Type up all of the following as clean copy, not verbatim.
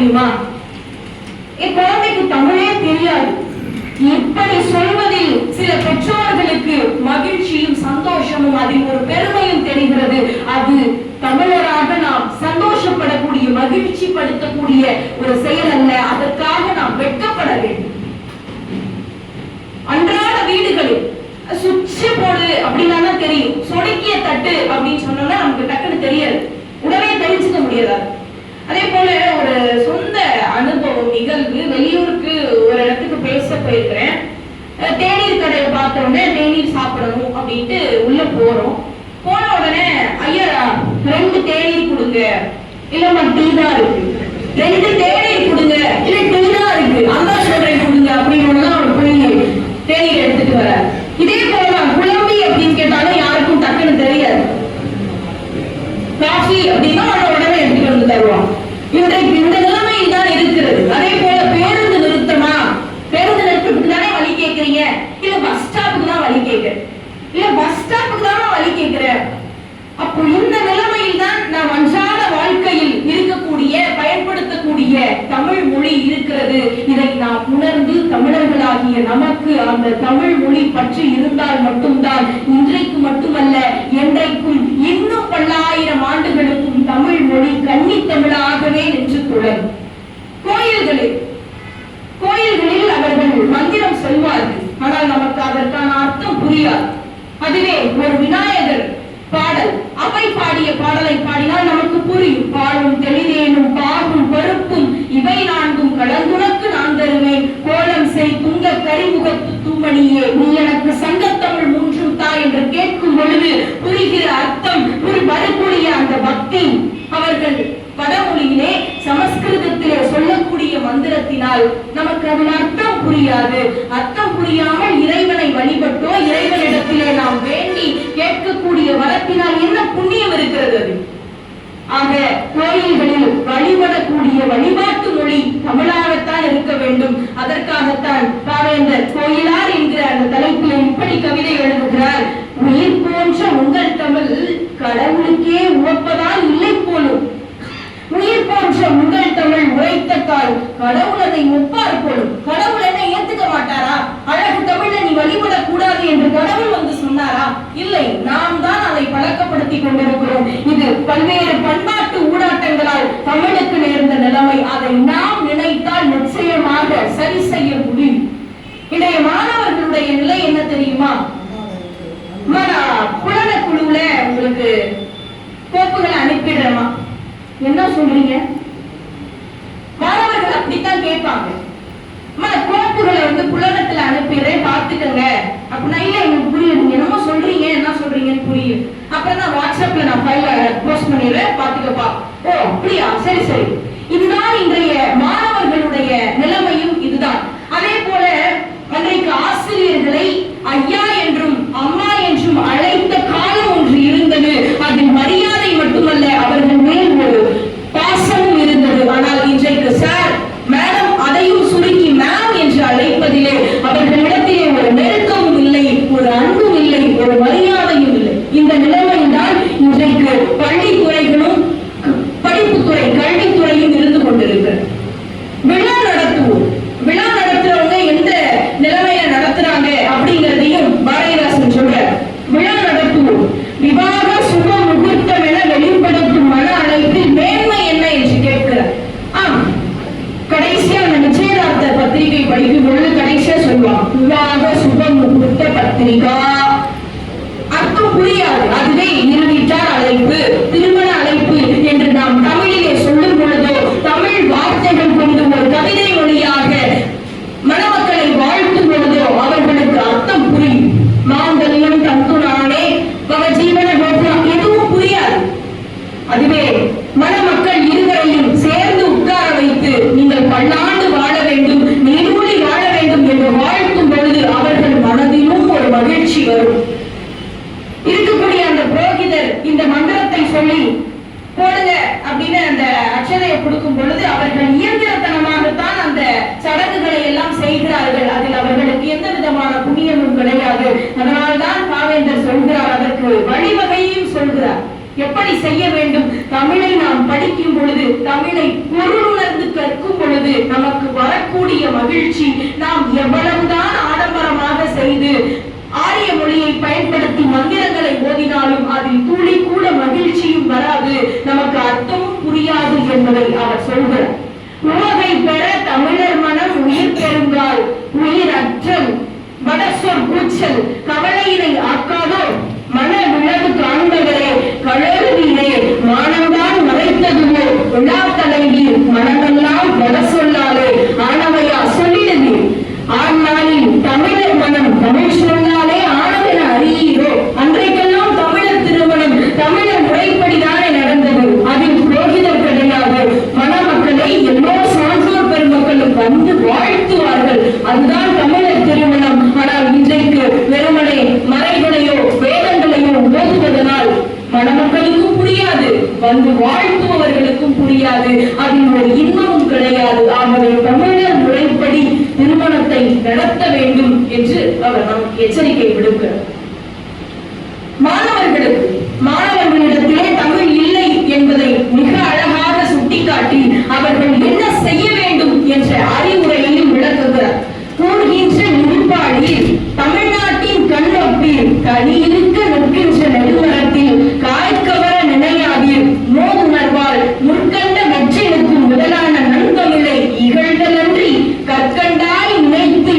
தெரியுமா? என் குழந்தைக்கு தமிழே தெரியாது. இப்படி சொல்வதில் சில பெற்றோர்களுக்கு மகிழ்ச்சியும் சந்தோஷமும் அதில் ஒரு பெருமையும் தெரிகிறது. அது தமிழராக நாம் சந்தோஷப்படக்கூடிய மகிழ்ச்சி படுத்தக்கூடிய ஒரு செயல் அல்ல. அதற்காக நாம் வெட்கப்பட வேண்டும். அன்றாட வீடுகளில் சுவிட்ச் போடு அப்படின்னா தெரியும், சொடுக்கிய தட்டு அப்படின்னு சொன்னோம்னா நமக்கு டக்குன்னு தெரியாது, உடனே தெரிஞ்சுக்க முடியாது. அதே போல ஒரு சொந்த அனுபவம் நிகழ்வு, வெளியூருக்கு ஒரு இடத்துக்கு பேச போயிருக்கிறேன். தேநீர் கடையை பார்த்த உடனே தேநீர் சாப்பிடணும் அப்படின்ட்டு உள்ள போறோம். போன உடனே ஐயா 2 தேநீர் கொடுங்க, இல்லம்மா டீ தான் இருக்கு, 2 தேநீர் கொடுங்க, இல்ல டீ தான் இருக்கு, அந்த சொல்றேன் கொடுங்க அப்படின்னு அவர் போய் தேநீர் எடுத்துட்டு வர. இதே போலதான் குழம்பி அப்படின்னு கேட்டாலும் யாருக்கும் டக்குன்னு தெரியாது. காஃபி அப்படின்னா உடனே எடுத்துட்டு வந்து தருவான். இன்றைக்கு இந்த நிலைமையில் தான் இருக்கிறது. அதே போல பேருந்து நிறுத்தமா, பேருந்து நிறுத்தத்துக்கு தானே வழி கேட்கறீங்க, இல்ல பஸ் ஸ்டாப்புக்கு தான் வழி கேட்கிறேன், இல்ல பஸ் ஸ்டாப்புக்கு தான் வழி கேட்கிறேன். அப்போ இந்த நிலைமையில் தான் நாம் அன்றாட வாழ்க்கையில் இருக்கக்கூடிய பயன்படுத்தக்கூடிய தமிழ் மொழி இருக்கிறது. இதை நாம் உணர்ந்து தமிழர்களாகிய நமக்கு அந்த தமிழ் மொழி பற்றி இருந்தால் மட்டும்தான் இன்றைக்கு மட்டுமல்ல என்றைக்கும் இன்னும் பல்லாயிரம் ஆண்டுகளுக்கும் தமிழ் மொழி கன்னி தமிழாகவே நின்று தொடரும். கோயில்களில் அவர்கள் மந்திரம் சொல்வார்கள், ஆனால் நமக்கு அதற்கான அர்த்தம் புரியாது. அதுவே ஒரு விநாயகர் பாடல், அவை பாடிய பாடலை பாடினால் நமக்கு புரியும். பாலும் தெளிதேனும் பாகும் பருப்பும் இவை 4 கலந்துனக்கு நான் தருவேன், கோலம் செய் துங்க கரிமுகத்து தூமணியே நீ எனக்கு சங்கத்தமிழ் 3 தா என்று கேட்கும் பொழுது புரிகிற அர்த்தம், வரக்கூடிய அந்த பக்தி அவர்கள் வடமொழியிலே சமஸ்கிருதத்திலே சொல்லக்கூடிய மந்திரத்தினால் நமக்கு அதன் அர்த்தம் புரியாது. அர்த்தம் புரியாமல் இறைவனை வழிபட்டோ இறைவனிடத்திலே நாம் வேண்டி கேட்கக்கூடிய வரத்தினால் என்ன புண்ணியம் இருக்கிறது? ஆக கோயில்களில் வழிபடக்கூடிய வழிபாட்டு மொழி தமிழாகத்தான் இருக்க வேண்டும். அதற்காகத்தான் பாவேந்தர் கோயிலார் என்கிற அந்த தலைப்பில் இப்படி கவிதை எழுதுகிறார். உயிர் போன்ற உங்கள் தமிழ் கடவுளுக்கே உவப்பதால் இல்லை போலும், உயிர் போன்ற உங்கள் தமிழ் உரைத்த கால் கடவுள் அதை ஒப்பார் போலும். கடவுள் என்ன ஏத்துக்க மாட்டாரா? அழகு தமிழை நீ வழிபடக் கூடாது என்று கடவுள் வந்து சொன்னாரா? இல்லை, நாம் தான் அதை பழக்கப்படுத்தி கொண்டிருக்கிறோம். இது பல்வேறு பண்பாட்டு ஊடாட்டங்களால் தமிழுக்கு நேர்ந்த நிலைமை. அதை நாம் நினைத்தால் நிச்சயமாக சரி செய்ய முடியும். இன்றைய மாணவர்களுடைய நிலை என்ன தெரியுமா? புலன குழுவுல உங்களுக்கு கோப்புகளை அனுப்பிடுறமா, என்ன சொல்றீங்க? மாணவர்கள் அப்படித்தான் கேட்பாங்க. கோப்புகளை புலனத்துல அனுப்பிடுறேன் பாத்துக்கங்க அப்படின்னா, இல்ல எனக்கு புரியுது, நீங்க என்னமோ சொல்றீங்க, என்ன சொல்றீங்கன்னு புரியும். அப்புறம் நான் வாட்ஸ்அப்ல நான் ஃபைல போஸ்ட் பண்ணிடுறேன் பாத்துக்கப்பா. ஓ அப்படியா, சரி சரி. இதுதான் இன்றைய மாணவர்களுடைய நிலைமையும் இதுதான். அதே போல அன்றைக்கு ஆசிரியர்களை ஐயா என்றும் அம்மா என்றும் அழைத்த காலம் ஒன்று இருந்தது. அதில் மரியாதை மட்டுமல்ல, அவர்கள் மேல் ஒரு பாசமும் இருந்தது. ஆனால் இன்றைக்கு சார் மேடம் அதையும் சுருக்கி மேம் என்று அழைப்பதிலே அவர்களிடத்திலே ஒரு நெருக்கமும் இல்லை, ஒரு அன்பும் இல்லை, ஒரு மரியாதையும் இல்லை. இந்த நிலைமையில் தான் இன்றைக்கு பள்ளித்துறைகளும் படிப்புத்துறை கல்வித்துறையும் இருந்து கொண்டிருக்கிறது. விழா நடத்துவோம், விழா நடத்துறவங்க எந்த நிலைமையில நடத்துறாங்க அப்படிங்கிறதையும் பாரதிதாசன் சொல்றார். விழா நடத்துவோம், விவாக சுப முகூர்த்தம் என வெளிப்படுத்தும் மன அழைப்பில் மேன்மை என்ன என்று கேட்கிறார். கடைசியா அந்த நிச்சயதார்த்த பத்திரிகை படிக்கும் பொழுது கடைசியா சொல்லுவாங்க, விவாக சுப முகூர்த்த பத்திரிகா. அர்த்தம் புரியாது, அதுவே இருவிட்டார் அழைப்பு, திருமண அழைப்பு என்று நாம் தமிழிலே சொல்லும் பொழுதோ தமிழ் வார்த்தைகள் கொண்டு ஒரு கவிதை மொழியாக மணமக்களை வாழ்த்தும் பொழுதோ அவர்களுக்கு அர்த்தம் புரியும். மாங்கல்யம் தந்துனானே மக ஜீவன கோபுரம் எதுவும் புரியாது. அதுவே மணமக்கள் இருவரையும் சேர்ந்து உட்கார வைத்து நீங்கள் பல்லாண்டு வாழ வேண்டும், நீடூழி வாழ வேண்டும் என்று வாழ்த்தும் பொழுது அவர்கள் மனதிலும் ஒரு மகிழ்ச்சி வரும். இருக்கக்கூடிய அந்த புரோகிதர் இந்த மந்திரத்தை சொல்லி போடுங்க அப்படின்னு அந்த அட்சதையை கொடுக்கும் பொழுது அவர்கள் இயந்திரத்தனமாகத்தான் அந்த சடங்குகளை எல்லாம் செய்கிறார்கள். அதில் அவர்களுக்கு எந்த விதமான புண்ணியமும் கிடையாது. அதனால்தான் பாவேந்தர் சொல்கிறார், அதற்கு வழிவகையும் சொல்கிறார். எப்படி செய்ய வேண்டும்? தமிழை நாம் படிக்கும் பொழுது தமிழை பொருளுணர்ந்து மகிழ்ச்சி நாம் எவ்வளவுதான் ஆடம்பரமாக செய்து ஆரிய மொழியை பயன்படுத்தி மந்திரங்களை ஓதினாலும் அதில் துளி கூட மகிழ்ச்சியும் வராது, நமக்கு அர்த்தமும் புரியாது என்பதை அவர் சொல்கிறார். உலகை பெற தமிழர் மனம் உயிர் பெருங்கால் உயிர் அற்றல் வடசொற் கூச்சல் கவலையினை ஆக்காதோ மன விளவு காண்பவரே கழறுவீரே மானம்தான் மறைத்ததுவோ விழா தலைவீர் மனமெல்லாம் வட சொல்லாலே ஆனவையா சொல்லிடுவீர் ஆனாலில் தமிழர் மனம் தமிழ் சொன்னாலே ஆனவென அறியீரோ. அன்றைக்கெல்லாம் தமிழர் திருமணம் தமிழர் முறைப்படிதானே நடந்தது, அதில் புரோகிதர் கிடையாது. மணமக்களை எல்லோ சான்றோர் பெருமக்களும் வந்து வாழ்த்துவார்கள், அதுதான் தமிழர் திருமணம். ஆனால் இன்றைக்கு வெறுமனே மறைகளையோ வேதங்களையோ ஓதுவதனால் மணமக்களுக்கும் புரியாது, வந்து வாழ்த்துபவர்களுக்கும் புரியாது, அதில் ஒரு இன்பமும் கிடையாது. ஆகவே தமிழர் முறைப்படி திருமணத்தை நடத்த வேண்டும் என்று அவர் நமக்கு எச்சரிக்கை விடுக்கிறார். மாணவர்களிடத்திலே தமிழ் இல்லை என்பதை மிக அழகாக சுட்டிக்காட்டி அவர்கள் என்ன செய்ய வேண்டும் என்ற அறிவுரையையும் விளக்குகிறார். கூறுகின்ற நிற்பாடில் தமிழ்நாட்டின் கண்ணொப்பில் கனி இருக்க நிற்கின்ற நெடுமரத்தில் காய்கவர நினையாதீர் நோதுணர்வால் முற்கண்ட வெற்றினுக்கும் முதலான நன்கமிழை இகழ்களன்றி கற்கண்டாய் நினைத்து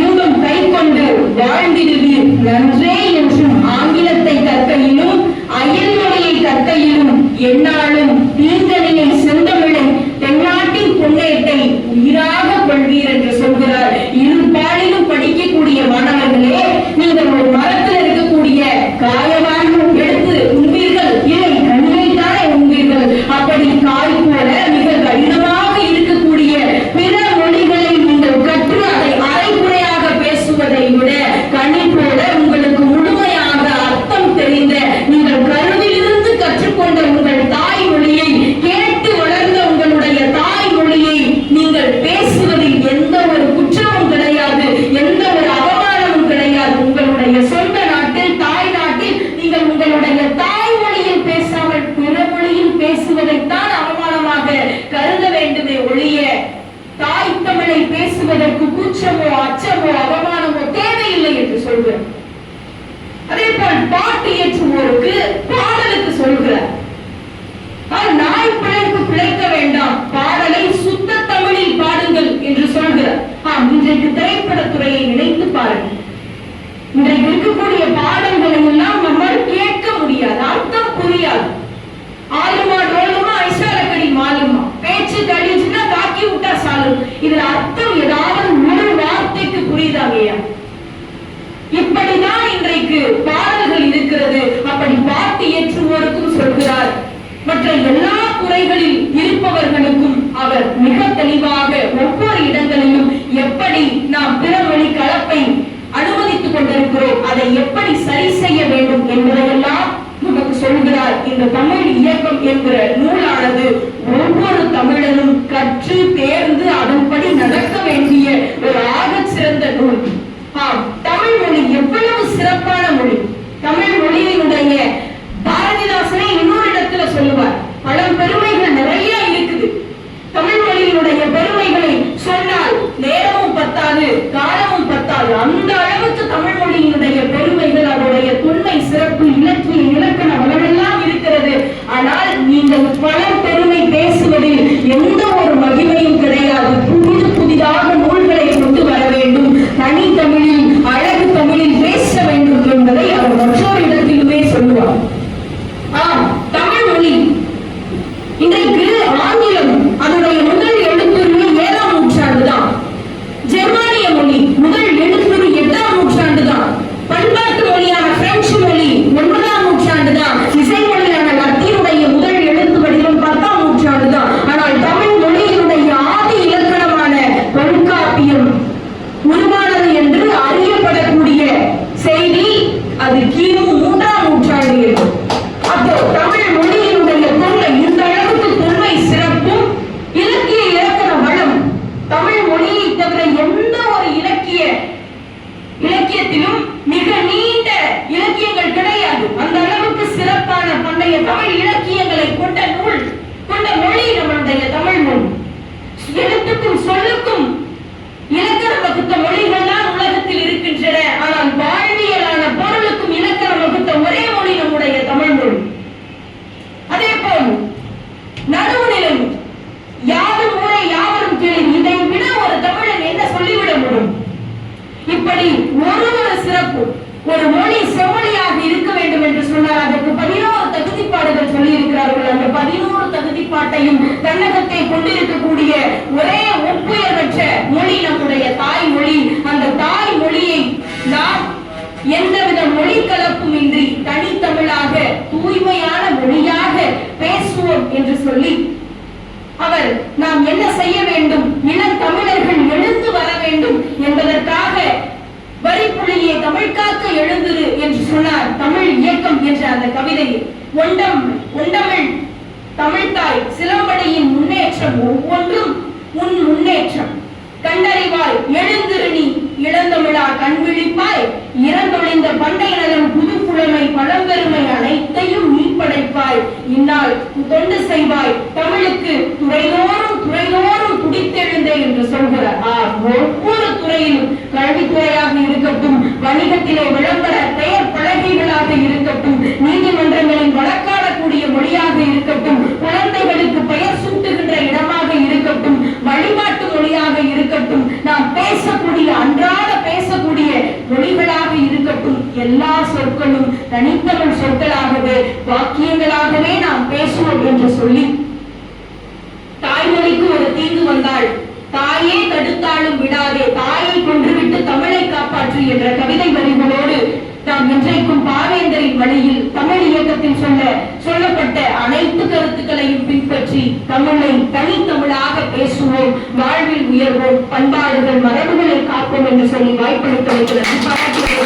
இன்பம் கை கொண்டு வாழ்ந்திடுவீர் நன்றே என்றும் ஆங்கிலத்தை கற்கையிலும் அயல் மொழியை கற்கையிலும் எந்நாளும் தீங்கனியை செந்தமிழை தென்னாட்டின் பொன்னேட்டை உயிராக கொள்வீர் என்று சொல்கிறார். இரு பாலிலும் படிக்கக்கூடிய மாணவர்களே, நீங்கள் ஒரு மரத்தில் இருக்கக்கூடிய காயவாக எடுத்து உண்பீர்கள், இல்லை கண்ணைத்தானே உண்பீர்கள். அப்படி காய் போல மிக கடினமாக இருக்கக்கூடிய பிற மொழிகளை நீங்கள் கற்று அதை அரைக்குறையாக பேசுவதை விட கனி போல உங்களுக்கு முழுமையாக அர்த்தம் தெரிந்த நீங்கள் கருவிலிருந்து கற்றுக்கொண்ட உங்கள் தாய்மொழியை கேட்டு வளர்ந்த உங்களுடைய தாய்மொழியை நீங்கள் பேசுவதில் எந்த ஒரு குற்றமும் கிடையாது, எந்த ஒரு அவமானமும் கிடையாது. உங்களுடைய சொந்த நாட்டில் தாய் நாட்டில் நீங்கள் உங்களுடைய தாய்மொழியில் பேசாமல் பிற மொழியில் பேசுவதைத்தான் அவமானமாக கருத வேண்டுமே ஒழிய தாய் தமிழை பேசுவதற்கு கூச்சமோ அச்சமோ அவமானமோ தேவையில்லை என்று சொல்கிறார். அதே போல் பாட்டு இயற்றுவோருக்கு பாடலுக்கு சொல்கிறார், நாய் பிழைக்கு பிழைக்க வேண்டாம், பாடலை சுத்த தமிழில் பாடுங்கள் என்று சொல்கிறார். இன்றைக்கு திரைப்படத்துறையை நினைத்து பாருங்கள். இன்றைக்கு இருக்கக்கூடிய பாடல்களை எல்லாம் நம்மால் கேட்க முடியாது, அர்த்தம் புரியாது. ஆலுமா டோலுமா ஐசாரக்கடி மாலுமா பேச்சு கடிச்சுன்னா தாக்கி விட்டா சாலும், இதுல அர்த்தம் ஏதாவது ஒரு வார்த்தைக்கு புரியுதாங்கய்யா? இப்படிதான் இன்றைக்கு பாடல்கள் இருக்கிறது. அப்படி பாட்டு இயற்றுவோருக்கும் சொல்கிறார், மற்ற எல்லா குறைகளில் இருப்பவர்களுக்கும் அவர் மிக தெளிவாக ஒவ்வொரு இடங்களிலும் எப்படி நாம் பிறமொழி கலப்பை அனுமதித்துக் கொண்டிருக்கிறோம், அதை எப்படி சரி செய்ய வேண்டும் என்பதையெல்லாம் நமக்கு சொல்கிறார். இந்த தமிழ் இயக்கம் என்கிற நூலானது ஒவ்வொரு தமிழனும் கற்று தேர்ந்து அதன்படி நடக்க வேண்டிய ஒரு ஆகச் சிறந்த நூல். தமிழ் மொழி எவ்வளவு சிறப்பான மொழி. தமிழ் மொழியினுடைய பாரதிதாசனை இன்னொரு இடத்துல சொல்லுவார், பல பெருமைகள் நிறைய இருக்குது. தமிழ் மொழியினுடைய பெருமைகளை சொன்னால் நேரமும் பத்தாது, காலமும் பத்தாது. அந்த அளவுக்கு தமிழ் மொழியினுடைய பெருமைகள், அதனுடைய தொன்மை சிறப்பு, இலக்கிய இலக்கண வளமெல்லாம் இருக்கிறது. ஆனால் நீங்கள் பல பெருமை பேசுவதில் எந்த ஒரு மகிமையும் கிடையாது. புதிதாக நூல்களை கொண்டு வர வேண்டும், தனி தமிழில் அழகு தமிழில் பேச வேண்டும் என்பதை அவர் மற்றொரு இடத்திலுமே சொல்லுவார். தமிழ் மொழி இன்றைக்கு ஆங்கிலம் அதனுடைய முதல் எழுத்துரிமை 7ஆம் நூற்றாண்டு தான். ஜெர்மானிய மொழி முதல் எழுத்துரு 8ஆம் நூற்றாண்டு தான். பண்பாட்டு மொழியான பிரெஞ்சு மொழி 9ஆம் நூற்றாண்டு தான். இசை மொழியான லத்தீனுடைய முதல் எழுத்து வடிவம் 10ஆம் நூற்றாண்டு தான். ஆனால் தமிழ் மொழியினுடைய ஆதி இலக்கணமான தொல்காப்பியம் உருவானது என்று அறியப்படக்கூடிய செய்தி அது கிமு 3ஆம் நூற்றாண்டு. அப்போ தமிழ் மொழியினுடைய தொன்மை, இந்த அளவுக்கு தொன்மை சிறப்பும் இலக்கிய இலக்கண வளம் தமிழ் மொழியை தவிர எந்த ஒரு இலக்கியத்திலும் மிக நீண்ட இலக்கியங்கள் கிடையாது. அந்த அளவுக்கு சிறப்பான பண்டைய தமிழ் இலக்கியங்களை கொண்ட நூல், கொண்ட மொழி நம்மளுடைய தமிழ் மொழி. எழுத்துக்கும் சொல்லுக்கும் இப்படி ஒரு சிறப்பு. ஒரு மொழி செம்மொழியாக இருக்க வேண்டும் என்று சொன்னார். அதற்கு 11 தகுதிப்பாடுகள் சொல்லி இருக்கிறார்கள். அந்த 11 தகுதிப்பாட்டையும் தன்னகத்தை கொண்டிருக்கக்கூடிய ஒரே ஒப்புயர்வற்ற மொழி நம்முடைய தாய்மொழி. அந்த தாய்மொழியை நாம் எந்தவித மொழி கலப்பும் இன்றி தனித்தமிழாக தூய்மையான மொழியாக பேசுவோம் என்று சொல்லி அவர் நாம் என்ன செய்ய வேண்டும், இளம் தமிழர்கள் எழுந்து வர வேண்டும் என்பதற்காக வரிப்புலியே தமிழ் காக்க எழுந்திரு என்று சொன்னார். தமிழ் இயக்கம் என்ற அந்த கவிதை ஒண்டமிழ் தமிழ்தாய் சிலம்படியின் முன்னேற்றம் ஒவ்வொன்றும் உன் முன்னேற்றம் கண்டறிவாய் எழுந்திரு நீ இளந்தமிழா கண்விழிப்பாய் இறந்தொழிந்த பண்டை நலம் புதுப்புலமை பழம்பெருமை அனைத்தையும் நீ படைப்பாய் இந்நாள் தொண்டு செய்வாய் தமிழுக்கு துறைதோறும் துடித்தெழுந்தே என்று சொல்கிறார். ஒவ்வொரு துறையிலும் கல்வித்துறையாக இருக்கட்டும், வணிகத்திலே விளம்பர பெயர் பலகைகளாக இருக்கட்டும், நீதிமன்றங்களில் வழக்காடக்கூடிய மொழியாக இருக்கட்டும், குழந்தைகளுக்கு பெயர் சூட்டுகின்ற இடமாக இருக்கட்டும், வழிபாட்டு மொழியாக இருக்கட்டும், நாம் பேசக்கூடிய அன்றாட பேசக்கூடிய மொழிகளாக இருக்கட்டும், எல்லா சொற்களும் தனித்தமிழ் சொற்களாகவே வாக்கியங்களாகவே நாம் பேசுவோம் என்று சொல்லி தாய்மொழிக்கு ஒரு தீங்கு வந்தால் தாயே தடுத்தாலும் விடாதே, தாயை கொன்றுவிட்டு தமிழை காப்பாற்று என்ற கவிதை வரிகளோடு நாம் இன்றைக்கும் பாவேந்தரின் வழியில் தமிழ் இயக்கத்தில் சொல்லப்பட்ட அனைத்து கருத்துக்களையும் பின்பற்றி தமிழை தனித்தமிழாக பேசுவோம், வாழ்வில் உயர்வோம், பண்பாடுகள் மரபுகளை காப்போம் என்று சொல்லி வாய்ப்பளித்தவர்களுக்கு